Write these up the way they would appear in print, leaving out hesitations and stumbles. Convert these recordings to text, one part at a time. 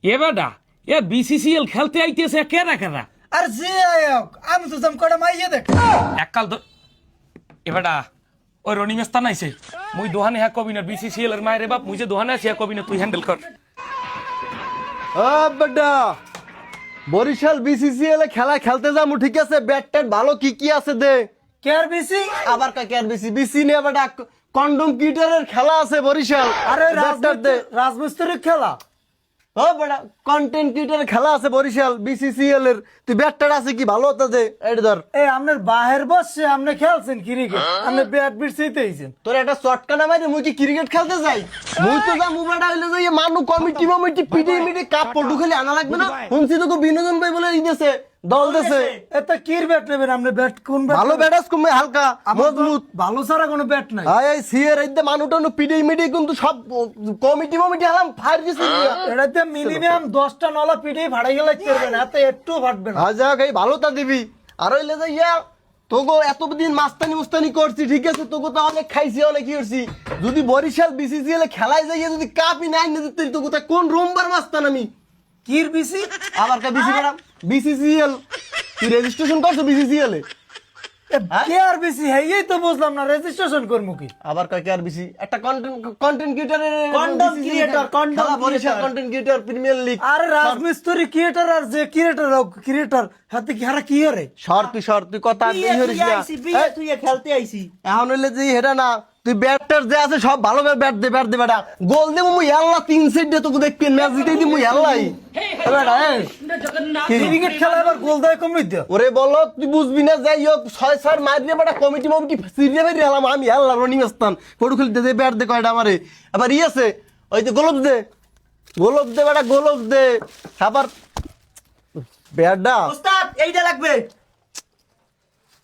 এ বেটা এ বিসিসিএল খেলতে আইতেছে কেনা কেনা আর যে আয়োগ আমি তো জম করে মাইয়ে দেখ এককাল তো এ বেটা ওই রনি মেস্তান আইছে মুই দোহানে হ্যাঁ কবি না বিসিসিএল এর মায়ের বাপ মুই যে দোহানে আছি হ্যাঁ কবি না তুই হ্যান্ডেল কর বেটা বরিশাল বিসিসিএল এ খেলা খেলতে যাবো ঠিক আছে ব্যাট ট্যাট ভালো কি কি আছে দে কেয়ার বেশি আবার কা কেয়ার বেশি বিসি নিয়ে বেটা কন্ডম কিটারের খেলা আছে বরিশাল আরে ব্যাট ট্যাট দে রাজমিস্ত্রির খেলা ও বেটা কন্টেন্ট ক্রিয়েটরের খেলা আছে বরিশাল বিসিসিএল এর তুই ব্যাট ট্যাট আছে কি ভালো হতো দে এটা ধর এই আপনার বাহের বসে আপনি খেলছেন ক্রিকেট আপনি ব্যাট বিটছিতে আইছেন তোর একটা শর্টকাট মাইরে মুই কি ক্রিকেট খেলতে যাই মুই তো যা মুবাটা হইলে যাই মানু কমিটি পিটি মিটি কাপ পড়ু খালি আনা লাগবে না হুনছি তো বিনোদন ভাই বলে দিতেছে দল দেছে এত কির ব্যাট নেবেন আপনি ব্যাট কোন ব্যাট ভালো ব্যাটাস কমে হালকা মজবুত ভালো সারা কোনো ব্যাট নাই এই সিএর এইতে মানুটানো পিটি মিটি কিন্তু সব কমিটি হলাম ফায়ার দিছি এটাতে মিনিমাম 10টা নলা পিঠে ভাড়াই গেলে করবে না এত একটু ফাটবে না যাক এই ভালো তা দিবি আর হইলে যাই তোগো এতদিন মাস্তানি করছি ঠিক আছে তোগো তো অনেক খাইছি অনেক কি করছি যদি বরিশাল বিসিসিএল খেলায় যাইয়ে যদি কাপই নাই না দিতে তোগো তা কোন রোমবার মাস্তান আমি কির বেশি আবার কা বিসি ম্যাডাম বিসিসিএল তুই রেজিস্ট্রেশন করছো বিসিসিএল এ কেয়ার বেশি এই তো বুঝলাম না রেজিস্ট্রেশন করবো কি আবার কা কি আর বিসি একটা কন্টেন্ট ক্রিয়েটরের content Barishal content creator premier league আরে রাজমিস্ত্রি ক্রিয়েটর আর যে ক্রিয়েটর হাতে কি হারা কি রে সর তুই কথা দিয়ে হরিস না তুই খেলতে আইছি এখন হইলে যে হেটা না তুই ব্যাটার যে আছে সব ভালো ব্যাট দে বেটা গোল দে মুই আল্লাহ 3 সেট দে তোকে দেখবি ম্যাচ জিতেই দি মুই আল্লাহই বেটা ক্রিকেট খেলা এবার গোল দেয় কমই দে ওরে বলো তুই বুঝবি না যাই হোক 6-6 মার দিয়ে বেটা কমিটি সিরিয়া বেরিয়ে হলাম আমি আল্লাহ রনি মেস্তান ফটো খেলতে দে ব্যাট দে কয়টা আমারে আবার আছে ওই যে গোলব দে বেটা গোলব দে আবার ব্যাটটা ওস্তাদ এইটা লাগবে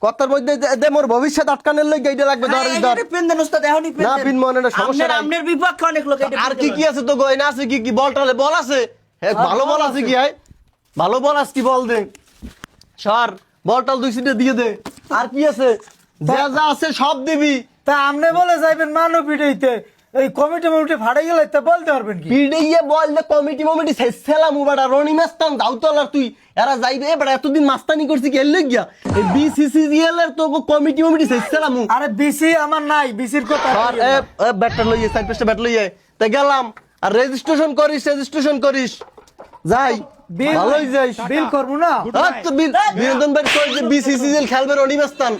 কথার মধ্যে দে মোর ভবিষ্যৎ আটকানোর লাগি এইটা লাগবে ধর পেন দেন ওস্তাদ এখনই পেন না পিন মনে না সমস্যা নাই আমনের বিপক্ষে অনেক লোক আর কি আছে তো গয়না আছে কি বলটালে বল আছে ভালো বল আছে কি ভালো বল আছে কি বল দে সর বলটাল 2 সিটে দিয়ে দে আর কি আছে যা আছে সব দিবি তা আমনে বলে যাইবেন মানো পিটাইতে এই কমিটি ফাড়াই গেলে তা বলতে পারবেন কি পিড়িয়ে বল দে কমিটি শেষেলা মুবাড়া রনি মেস্তান দাউতল আর তুই এরা যাইবে এবার এতদিন মাস্তানি করছি কি এলে গিয়া এই বিসিসিএল এর তো কমিটি শেষেলা মু আরে বিসি আমার নাই বিসির কথা আর ব্যাটটা লইয়ে সাইড পেস্টে ব্যাট লইয়ে তা গেলাম আর রেজিস্ট্রেশন করিস যাই ভালোই যাইস বিল করবো না বিনোদন ভাই কই যে বিসিসিএল খেলবে রনি মেস্তান